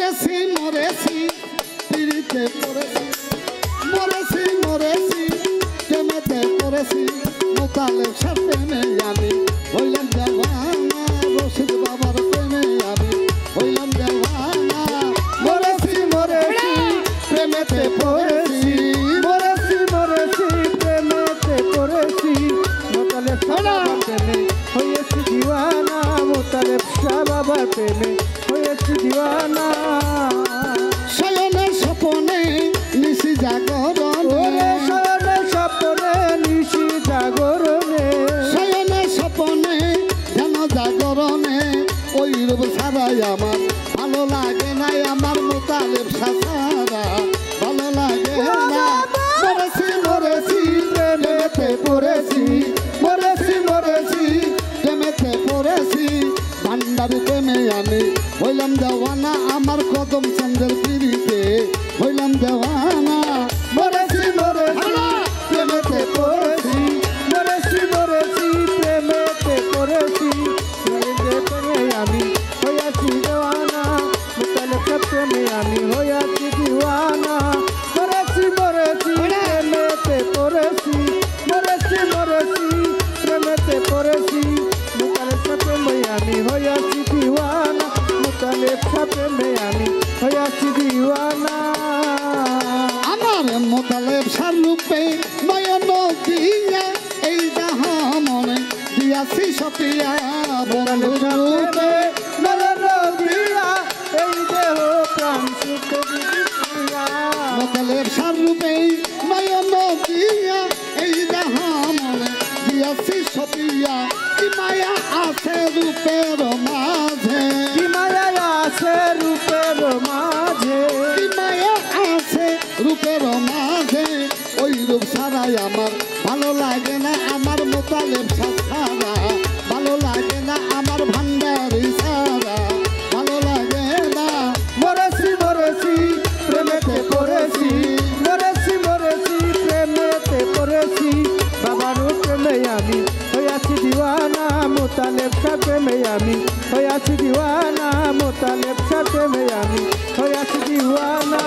মরেছি মরেছি পিড়িতে পড়েছি মরেছি মরেছি প্রেমেতে পড়েছি মোতালেব শাহ প্রেমে আমি হইলাম দেওয়ানা রশিদ বাবার প্রেমে আমি হইলাম দেওয়ানা মরেছি মরেছি প্রেমেতে পড়েছি মরেছি মরেছি প্রেমেতে পড়েছি মোতালেব শাহ বাবার প্রেমে হয়েছি দিওয়ানা মোতালেব শাহ বাবার প্রেমে হয়েছি দিওয়ানা শয়নের স্বপনে নিশি জাগরণে শয়নের স্বপ্নে নিশি জাগরণে শয়নের স্বপনে যেন জাগরণে ওই রূপ ছাড়াই আমার ভালো লাগে না আমার মোতালেব শাহ ছাড়া ভালো লাগে না মরেছি মরেছি প্রেমেতে পড়েছি মরেছি মরেছি প্রেমেতে পড়েছি ভান্ডারি প্রেমে আমি হইলাম দেওয়ানা আমার কদম চন্দ্রের পিড়িতে হইলাম দেওয়ানা মরেছি মরেছি প্রেমেতে পড়েছি মরেছি মরেছি প্রেমেতে পড়েছি প্রেমে আমি হইয়াছি দেওয়ানা মোতালেব শাহ প্রেমে আমি হইয়াছি দিওয়ানা মরেছি মরেছি প্রেমেতে পড়েছি মরেছি মরেছি প্রেমেতে পড়েছি মোতালেব শাহ প্রেমে আমি হইয়াছি দিওয়ানা মোতালেব শাহ প্রেমে আমি হইয়াছি দিওয়ানা আমার মোতালেব শাহ রূপে নয়ন দিয়া এই জাহামনে দিয়াছি সপিয়া বন্ধুর রূপে মোতালেব শাহ রূপে নয়ন দিয়া এই জাহামনে দিয়াছি সপিয়া কি মায়া আছে রূপের মাঝে কি মায়া আছে রূপের মাঝে কি মায়া আছে রূপের মাঝে ওই রূপ ছাড়াই আমার ভালো লাগে না আমার মোতালেব শাহ ছাড়া ভালো লাগে না আমার ভান্ডারি ছাড়া ভালো লাগে না মরেছি মরেছি প্রেমেতে পড়েছি মরেছি মরেছি প্রেমেতে পড়েছি বাবার প্রেমে আমি হইয়াছি দিওয়ানা মোতালেব শাহ প্রেমে আমি হইয়াছি দিওয়ানা মোতালেব শাহ প্রেমে আমি হইয়াছি দিওয়ানা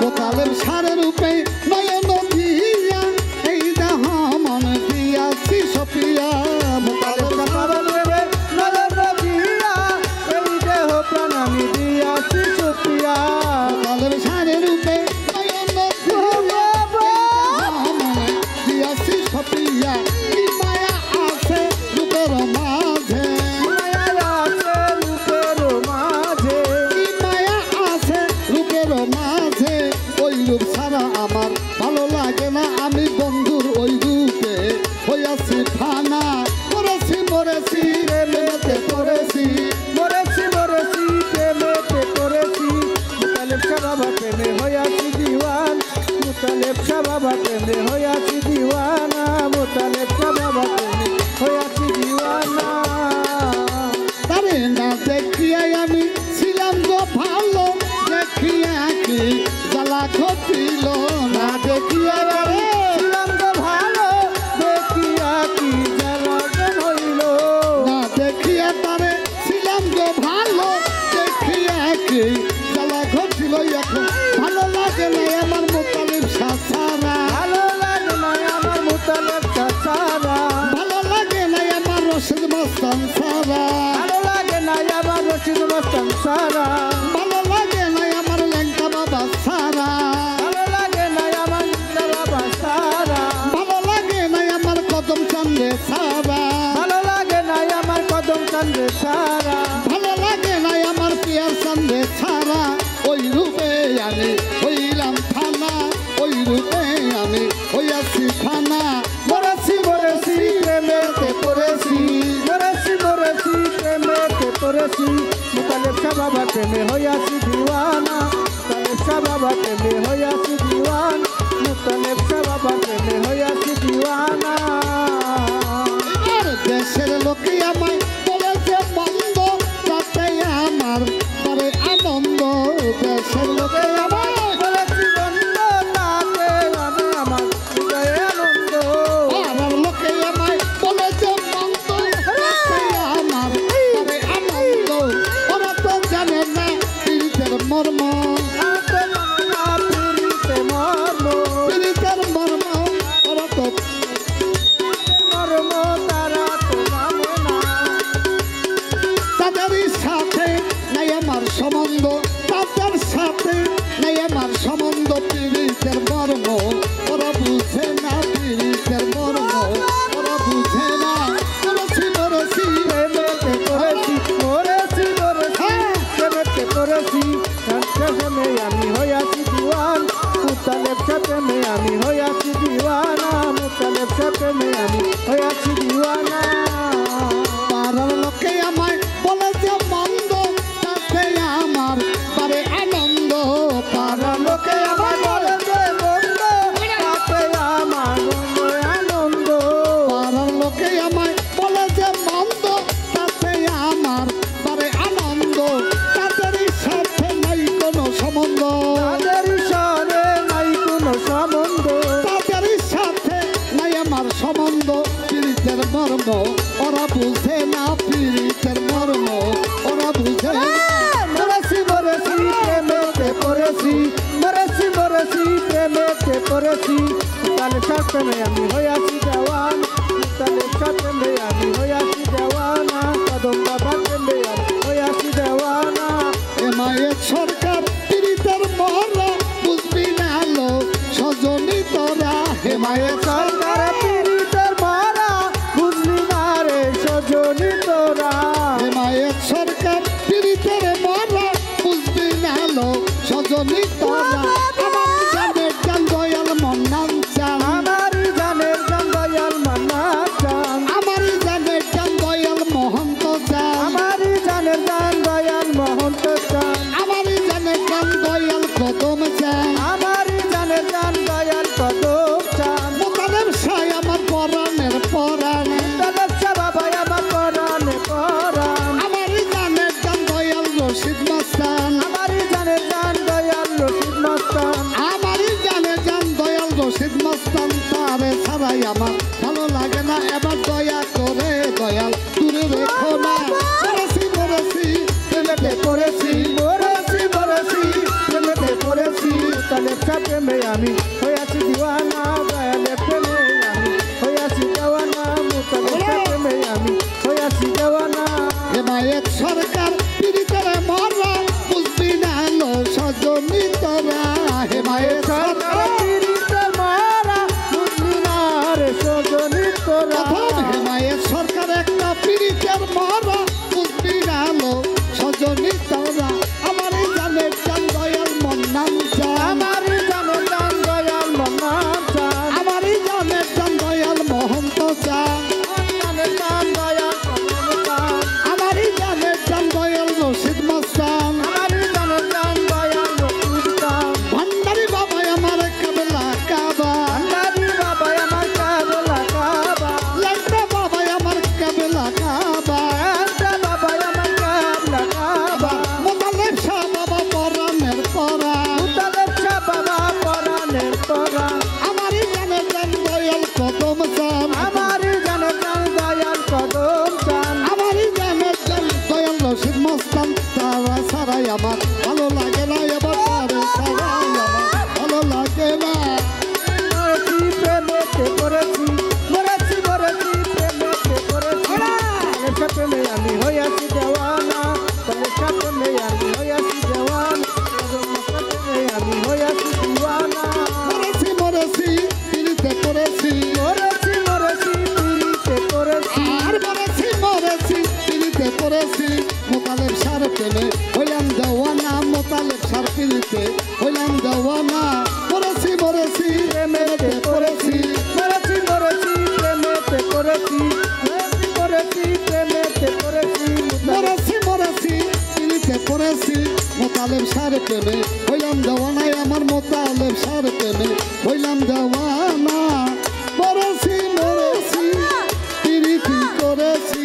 মোতালেব শাহ রূপে নয়ন দিয়া এই জাহামন দিয়াছি সপিয়া মোতালেব শাহ প্রেমে নয়ন দিয়া এই দেহ প্রাণ আমি দিয়াছি সুপিয়া মোতালেব শাহ রূপে নয়ন দিয়াছি সপিয়া কি মায়া আছে রূপের মাঝে মায়া আছে রূপের মাঝে কি মায়া আছে রূপের মাঝে ওই রূপ ছাড়া আমার ভালো লাগে না আমি বন্ধুর ওই রূপে হইয়াছি ফানা মরেছি মরেছি প্রেমেতে পড়েছি মরেছি মরেছি প্রেমেতে পড়েছি মোতালেব শাহ বাবার প্রেমে হইয়াছি দিওয়ান মোতালেব শাহ বাবার প্রেমে হইয়াছি দিওয়ানা মোতালেব শাহ বাবার প্রেমে হইয়াছি দিওয়ানা তারে না দেখিয়াই আমি ছিলাম গো ভালো দেখিয়া কি জ্বালা ঘটিল না দেখিয়া রে ছিলাম তো ভালো দেখিয়া কি জ্বালা হইল না দেখিয়া তারে ছিলাম গো ভালো দেখিয়া কি জ্বালা ঘটিল এখন ভালো লাগে না আমার মোতালেব শাহ ছাড়া ভালো লাগে না আমার মোতালেব শাহ ছাড়া ভালো লাগে না আমার রশিদ মস্তান ছাড়া ভালো লাগে না আমার রশিদ মস্তান ছাড়া ভালো লাগে না আমার লেঙ্কা বাবা ছাড়া ভালো লাগে না আমার বাবা ছাড়া ভালো লাগে না আমার কদম চন্দ্রে ছাড়া ভালো লাগে না আমার কদম চন্দ্রে ছাড়া ভালো লাগে না আমার পিয়ার চন্দ্রে ছাড়া ওই রূপে আমি হইলাম ফানা ওই রূপে আমি হইয়াছি ফানা মরেছি মরেছি প্রেমেতে পড়েছি মরেছি মরেছি প্রেমেতে পড়েছি মোতালেব শাহ বাবার প্রেমে হইয়াছি দিওয়ানা মোতালেব শাহ বাবার প্রেমে হইয়াছি দিওয়ান মোতালেব শাহ বাবার প্রেমে হইয়াছি দিওয়ানা এবার দেশের লোকে আমায় বলেছে বন্ধ তাতে আমার তবে আনন্দ দেশের লোকে আমায় বলেছি বন্ধ তাতে আমার হৃদয়ে আনন্দ আর লোকে আমায় বলেছে বন্ধ তাতে আমার তবে আনন্দ ওরা তো জানে না লোকে আমায় বলে যে মন্দ, তাতে আমার বারে আনন্দ, তাদেরই সাথে নাই কোনো সম্বন্ধ, তাদেরই সাথে নাই কোনো সম্বন্ধ, তাদেরই সাথে নাই আমার সম্বন্ধ। পীড়িতের মর্ম ওরা বুঝে না, পীড়িতের মর্ম ওরা বুঝে না। মরেছি মরেছি প্রেমেতে পড়েছি, মরেছি মরেছি প্রেমেতে পড়েছি, তাহলে সাথে আমি হইয়াছি দেওয়ানা, তাহলে সাথে আমি হইয়াছি দেওয়ানা, কদম বাবার প্রেমে আমি হইয়াছি দেওয়ানা। এ মায়ের সরকার পীড়িতের মর্ম বুঝবি না লো সজনী তোরা। হে মায়ের সরকার পীড়িতের মারা বুঝলি না রে সজনী তোরা, হে মায়ের সরকার পীড়িতের মর্ম বুঝবি না লো সজনী তোরা। আমার জানের জান দয়াল মন্নান চান, আমারই জানের জান দয়াল মান্না চান, আমার জানের জান দয়াল মহন্ত চান, আমারই জানের জান দয়াল মহন্ত চান, আমার জানের জান দয়াল কদম চান। আমারই জানের জান দয়াল কদম চান, মোতালেব সাই আমার পরাণের পরাণ, তালেব বাবা আমার পরাণে পরাণ, আমার জানের জান দয়াল রশিদ মাস্তান, আমারই জানের জান দয়াল রশিদ মস্তান, আমার জানের জান দয়াল রশিদ মাস্তান। তারে ছাড়াই আমার ভালো লাগে না, এবার দয়া করে দয়াল দূরে রেখো না। মরেছি মরেছি প্রেমেতে পড়েছি, মরেছি মরেছি প্রেমেতে পড়েছি, তালেব প্রেমে আমি হইয়াছি দিওয়ানা, দয়ালের প্রেমে আমি হইয়াছি দেওয়ানা, মুতালেব প্রেমে আমি হইয়াছি দেওয়ানা। হে মায়ের সরকার পীড়িতের মরা বুঝবি না লো সজনী তোরা। হে মায়ের সরকার সরকার পীড়িতের মারা বুঝলি না রে সজনী তোরা, প্রথম হে মায়ের সরকার একটা পীড়িতের মরা বুঝবি না লো সজনী তোরা। আমার জানের জান দয়াল মন্নান চান, আমারই জানের জান দয়াল মান্না চান, আমার জানের জান দয়াল মহন্ত চান, জানের জান দয়াল কদম চান, আমার জানের জান দয়াল রশিদ মাস্তান। আমারই জানের জান দয়াল রশিদ চান, ভান্ডারি বাবা আমার কাবেলা কাবা, ভান্ডারি বাবা আমার কাবেলা কাবা, লাগবে বাবা আমার কাবেলা কাবা। একটা বাবা আমার কাবেলা কাবা, মোতালেব শাহ বাবা পরাণের পরা, মুতালেব শাহ বাবা পরাণের পরা, আমারই জানে জান দয়াল কদম চান, আমারই জানের জান দয়াল কদম চান, আমারই জানে জান দয়াল রশিদ মাস্তান। তারা ছাড়াই আমার ভালো লাগে না, এবার তারে ছাড়াই আমার ভালো লাগে না। মরেছি প্রেমেতে পড়েছি, মরেছি মরেছি প্রেমেতে পড়েছি, তালেব প্রেমে আমি হইয়াছি দেওয়ানা, তালেব প্রেমে আমি হইয়াছি দেওয়ানা, কদম প্রেমে আমি হইয়াছি দিওয়ানা। মরেছি মরেছি পীড়িতে পড়েছি, মরেছি মরেছি পীড়িতে পড়েছি, আর মরেছি মরেছি পীড়িতে পড়েছি। মোতালেব সার প্রেমে হইলাম দেওয়ানা, মোতালেব সার পীড়িতে হইলাম দেওয়ানা। মরেছি মরেছি প্রেমেতে পড়েছি, মরেছি মরেছি প্রেমেতে পড়েছি, মরেছি মরেছি প্রেমেতে পড়েছি, মরেছি মরেছি পীড়িতে পড়েছি। মোতালেব সার প্রেমে হইলাম দেওয়ানা, আমার মোতালেব সার প্রেমে হইলাম দেওয়ানা। মরেছি মরেছি পীড়িতি করেছি,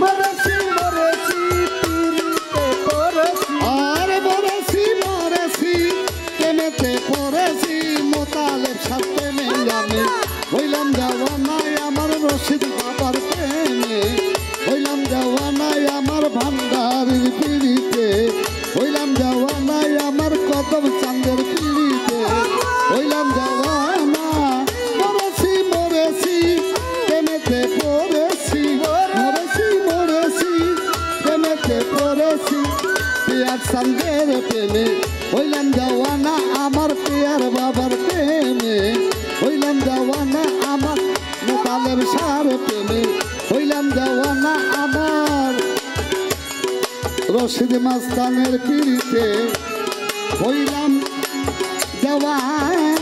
মরেছি মরেছি পীড়িতে পড়েছি, আর মরেছি মরেছি প্রেমেতে পড়েছি। মোতালেব সার প্রেমে আমি হইলাম দেওয়ানায়, আমার রশিদ বাবার প্রেমে হইলাম দেওয়ানায়, আমার ভান্ডারির পিড়িতে হইলাম দেওয়ানায়, আমার কদম চাঁদের পিড়িতে হইলাম দেওয়ানা। মরেছি মরেছি প্রেমেতে পড়েছি, মরেছি মরেছি প্রেমেতে পড়েছি। পিয়ার চাঁদের প্রেমে হইলাম দেওয়ানা, আমার পিয়ার বাবার প্রেমে হইলাম দেওয়ানা, আমার মোতালেব সার প্রেমে হইলাম দেওয়ানা, আমার রশিদ মাস্তানের পিড়িতে হইলাম দেওয়ানা।